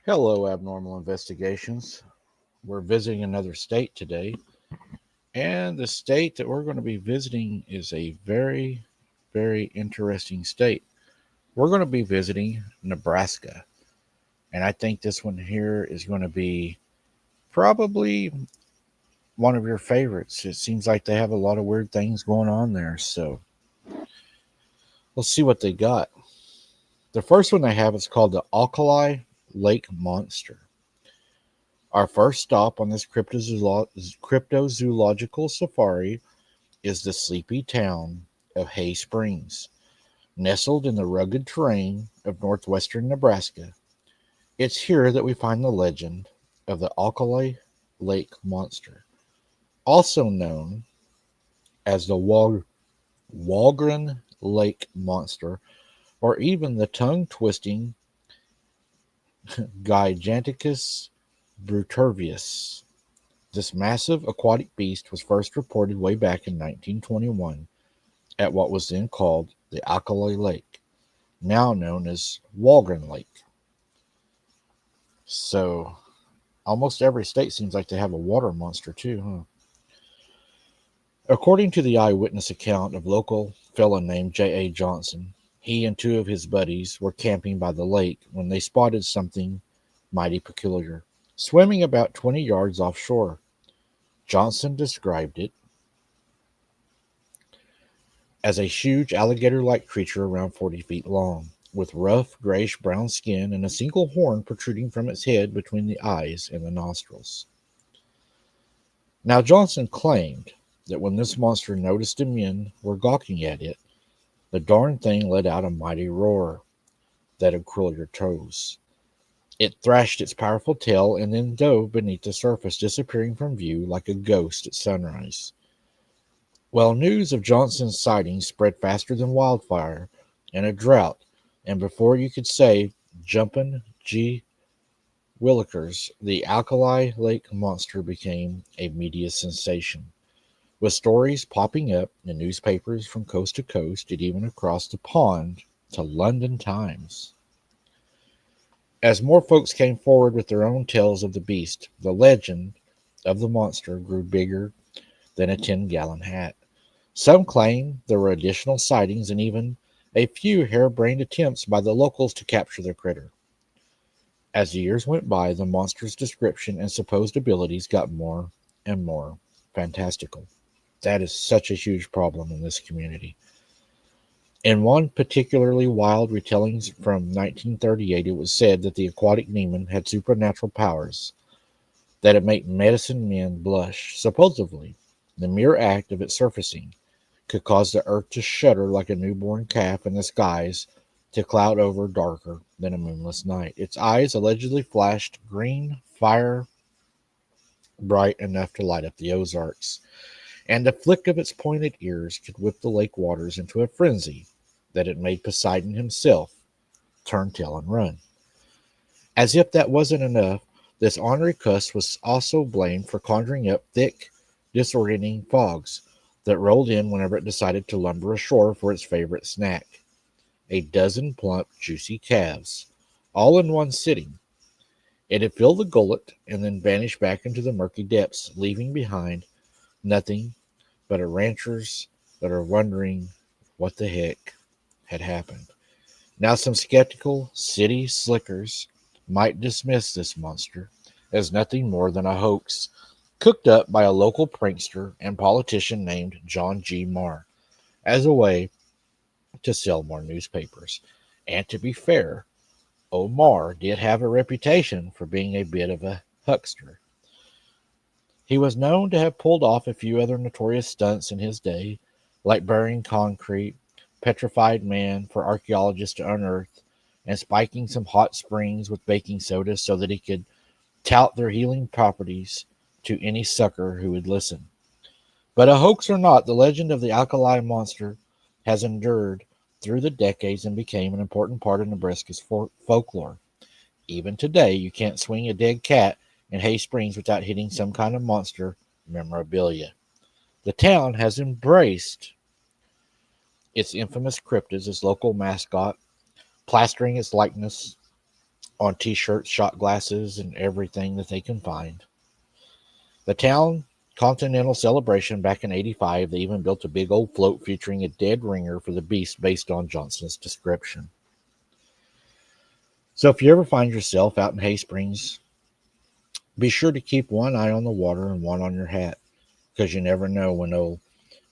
Hello, Abnormal Investigations. We're visiting another state today, and the state that we're going to be visiting is a very, very interesting state. We're going to be visiting Nebraska, and I think this one here is going to be probably one of your favorites. It seems like they have a lot of weird things going on there, so let's see what they got. The first one they have is called the Alkali Lake Monster. Our first stop on this cryptozoological safari is the sleepy town of Hay Springs. Nestled in the rugged terrain of northwestern Nebraska, it's here that we find the legend of the Alkali Lake Monster, also known as the Walgren Lake Monster, or even the tongue-twisting Giganticus brutervius. This massive aquatic beast was first reported way back in 1921 at what was then called the Alkali Lake, now known as Walgren Lake. So, almost every state seems like they have a water monster too, huh? According to the eyewitness account of local fellow named J.A. Johnson, he and two of his buddies were camping by the lake when they spotted something mighty peculiar, swimming about 20 yards offshore. Johnson described it as a huge alligator-like creature around 40 feet long, with rough grayish-brown skin and a single horn protruding from its head between the eyes and the nostrils. Now Johnson claimed that when this monster noticed the men were gawking at it, the darn thing let out a mighty roar that'd curl your toes. It thrashed its powerful tail and then dove beneath the surface, disappearing from view like a ghost at sunrise. Well, news of Johnson's sighting spread faster than wildfire in a drought, and before you could say "Jumpin' G. Willikers," the Alkali Lake Monster became a media sensation, with stories popping up in newspapers from coast to coast and even across the pond to London Times. As more folks came forward with their own tales of the beast, the legend of the monster grew bigger than a 10-gallon hat. Some claim there were additional sightings and even a few harebrained attempts by the locals to capture the critter. As the years went by, the monster's description and supposed abilities got more and more fantastical. That is such a huge problem in this community. In one particularly wild retelling from 1938, it was said that the aquatic demon had supernatural powers that it made medicine men blush. Supposedly, the mere act of its surfacing could cause the earth to shudder like a newborn calf and the skies to cloud over darker than a moonless night. Its eyes allegedly flashed green fire bright enough to light up the Ozarks, and the flick of its pointed ears could whip the lake waters into a frenzy that it made Poseidon himself turn tail and run. As if that wasn't enough, this ornery cuss was also blamed for conjuring up thick, disorienting fogs that rolled in whenever it decided to lumber ashore for its favorite snack, a dozen plump, juicy calves, all in one sitting. It'd fill the gullet and then vanish back into the murky depths, leaving behind nothing but a ranchers that are wondering what the heck had happened. Now, some skeptical city slickers might dismiss this monster as nothing more than a hoax cooked up by a local prankster and politician named John G. Marr as a way to sell more newspapers. And to be fair, Omar did have a reputation for being a bit of a huckster. He was known to have pulled off a few other notorious stunts in his day, like burying concrete, petrified man for archaeologists to unearth, and spiking some hot springs with baking soda so that he could tout their healing properties to any sucker who would listen. But a hoax or not, the legend of the Alkali Monster has endured through the decades and became an important part of Nebraska's folklore. Even today, you can't swing a dead cat in Hay Springs without hitting some kind of monster memorabilia. The town has embraced its infamous cryptids as local mascot, plastering its likeness on t-shirts, shot glasses, and everything that they can find. The town Continental Celebration back in 85, they even built a big old float featuring a dead ringer for the beast based on Johnson's description. So if you ever find yourself out in Hay Springs, be sure to keep one eye on the water and one on your hat, because you never know when old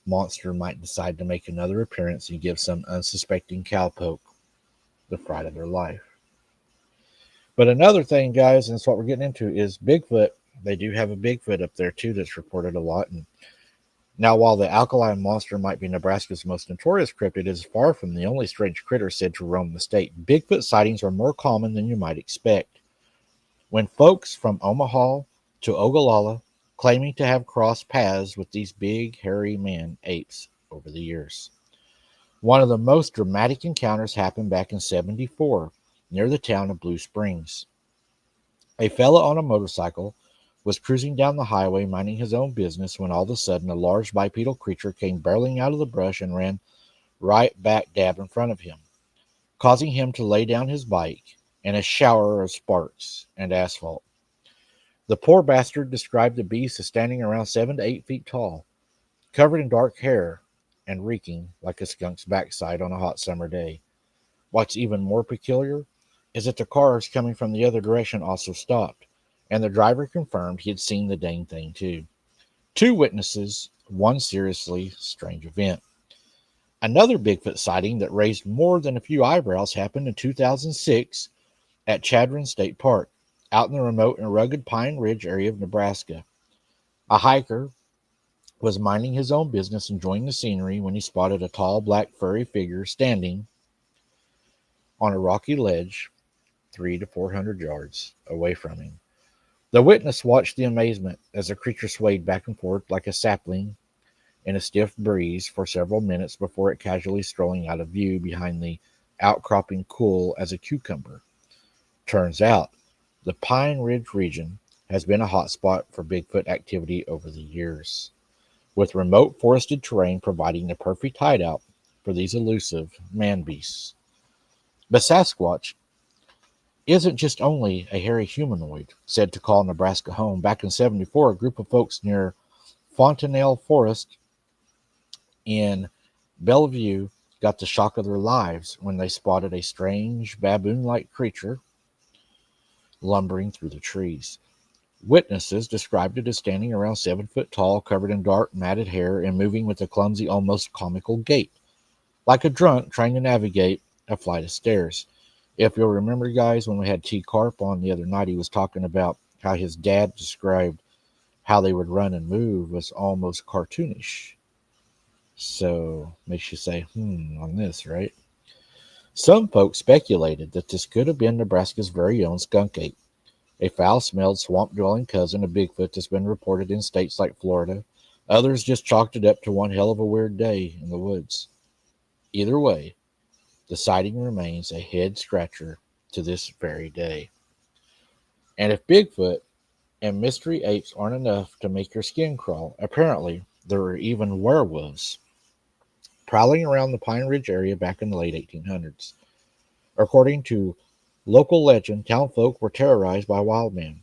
monster might decide to make another appearance and give some unsuspecting cowpoke the fright of their life. But another thing, guys, and that's what we're getting into, is Bigfoot. They do have a Bigfoot up there, too, that's reported a lot. And now, while the Alkali monster might be Nebraska's most notorious cryptid, it is far from the only strange critter said to roam the state. Bigfoot sightings are more common than you might expect. When folks from Omaha to Ogallala claiming to have crossed paths with these big, hairy apes over the years. One of the most dramatic encounters happened back in '74 near the town of Blue Springs. A fella on a motorcycle was cruising down the highway minding his own business when all of a sudden a large bipedal creature came barreling out of the brush and ran right back dab in front of him, causing him to lay down his bike in a shower of sparks and asphalt. The poor bastard described the beast as standing around 7 to 8 feet tall, covered in dark hair and reeking like a skunk's backside on a hot summer day. What's even more peculiar is that the cars coming from the other direction also stopped, and the driver confirmed he had seen the dang thing too. 2 witnesses, one seriously strange event. Another Bigfoot sighting that raised more than a few eyebrows happened in 2006 at Chadron State Park, out in the remote and rugged Pine Ridge area of Nebraska. A hiker was minding his own business, enjoying the scenery, when he spotted a tall, black, furry figure standing on a rocky ledge 300 to 400 yards away from him. The witness watched the amazement as the creature swayed back and forth like a sapling in a stiff breeze for several minutes before it casually strolling out of view behind the outcropping cool as a cucumber. Turns out, the Pine Ridge region has been a hotspot for Bigfoot activity over the years, with remote forested terrain providing the perfect hideout for these elusive man-beasts. But Sasquatch isn't just only a hairy humanoid said to call Nebraska home. Back in '74, a group of folks near Fontanelle Forest in Bellevue got the shock of their lives when they spotted a strange baboon-like creature lumbering through the trees. Witnesses described it as standing around 7 foot tall, covered in dark, matted hair, and moving with a clumsy, almost comical gait, like a drunk trying to navigate a flight of stairs. If you'll remember, guys, when we had T. Carp on the other night, he was talking about how his dad described how they would run and move was almost cartoonish. So, makes you say, on this, right? Some folks speculated that this could have been Nebraska's very own skunk ape, a foul-smelled, swamp-dwelling cousin of Bigfoot that's been reported in states like Florida. Others just chalked it up to one hell of a weird day in the woods. Either way, the sighting remains a head-scratcher to this very day. And if Bigfoot and mystery apes aren't enough to make your skin crawl, apparently there are even werewolves prowling around the Pine Ridge area back in the late 1800s. According to local legend, townfolk were terrorized by wild men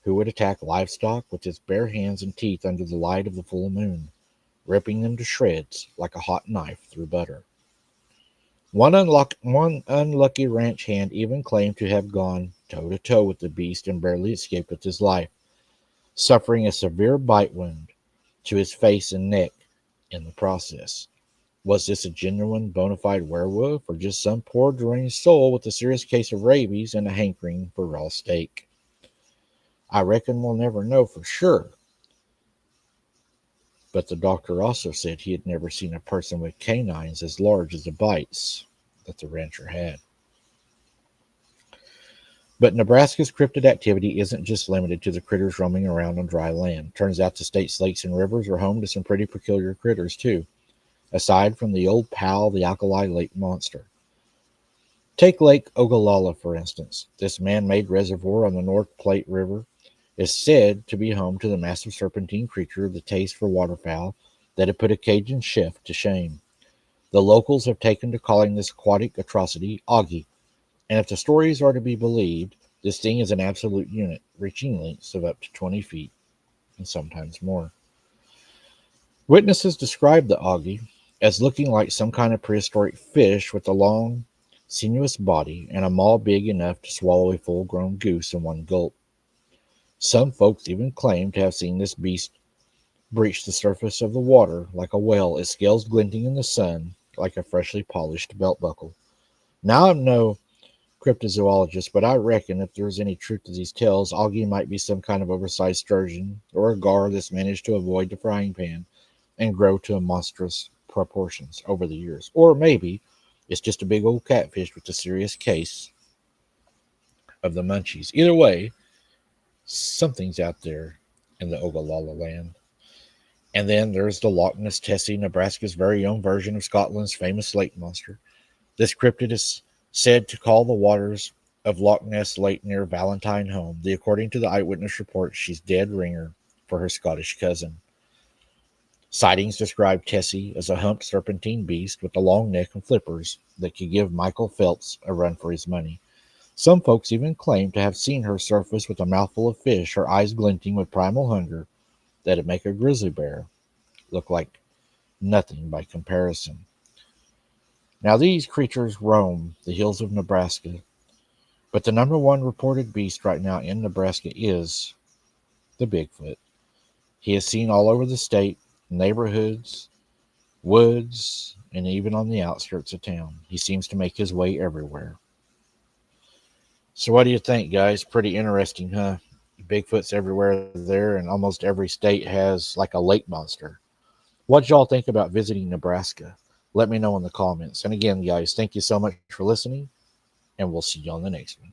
who would attack livestock with his bare hands and teeth under the light of the full moon, ripping them to shreds like a hot knife through butter. One unlucky ranch hand even claimed to have gone toe-to-toe with the beast and barely escaped with his life, suffering a severe bite wound to his face and neck in the process. Was this a genuine, bona fide werewolf, or just some poor deranged soul with a serious case of rabies and a hankering for raw steak? I reckon we'll never know for sure. But the doctor also said he had never seen a person with canines as large as the bites that the rancher had. But Nebraska's cryptid activity isn't just limited to the critters roaming around on dry land. Turns out the state's lakes and rivers are home to some pretty peculiar critters, too, aside from the old pal, the Alkali Lake monster. Take Lake Ogallala, for instance. This man-made reservoir on the North Platte River is said to be home to the massive serpentine creature of the taste for waterfowl that had put a Cajun chef to shame. The locals have taken to calling this aquatic atrocity Augie, And if the stories are to be believed, this thing is an absolute unit, reaching lengths of up to 20 feet and sometimes more. Witnesses described the Augie as looking like some kind of prehistoric fish with a long, sinuous body and a maw big enough to swallow a full grown goose in one gulp. Some folks even claimed to have seen this beast breach the surface of the water like a whale, its scales glinting in the sun like a freshly polished belt buckle. Now, I'm no cryptozoologist, but I reckon if there's any truth to these tales, Augie might be some kind of oversized sturgeon or a gar that's managed to avoid the frying pan and grow to monstrous proportions over the years. Or maybe it's just a big old catfish with a serious case of the munchies. Either way, something's out there in the Ogallala land. And then there's the Loch Ness Tessie, Nebraska's very own version of Scotland's famous lake monster. This cryptid is said to call the waters of Loch Ness Lake near Valentine home. According to the eyewitness report, she's dead ringer for her Scottish cousin. Sightings describe Tessie as a humped serpentine beast with a long neck and flippers that could give Michael Phelps a run for his money. Some folks even claim to have seen her surface with a mouthful of fish, her eyes glinting with primal hunger that'd make a grizzly bear look like nothing by comparison. Now, these creatures roam the hills of Nebraska, but the number one reported beast right now in Nebraska is the Bigfoot. He is seen all over the state, neighborhoods, woods, and even on the outskirts of town. He seems to make his way everywhere. So what do you think, guys? Pretty interesting, huh? Bigfoot's everywhere there, and almost every state has like a lake monster. What y'all think about visiting Nebraska? Let me know in the comments. And again, guys, thank you so much for listening, and we'll see you on the next one.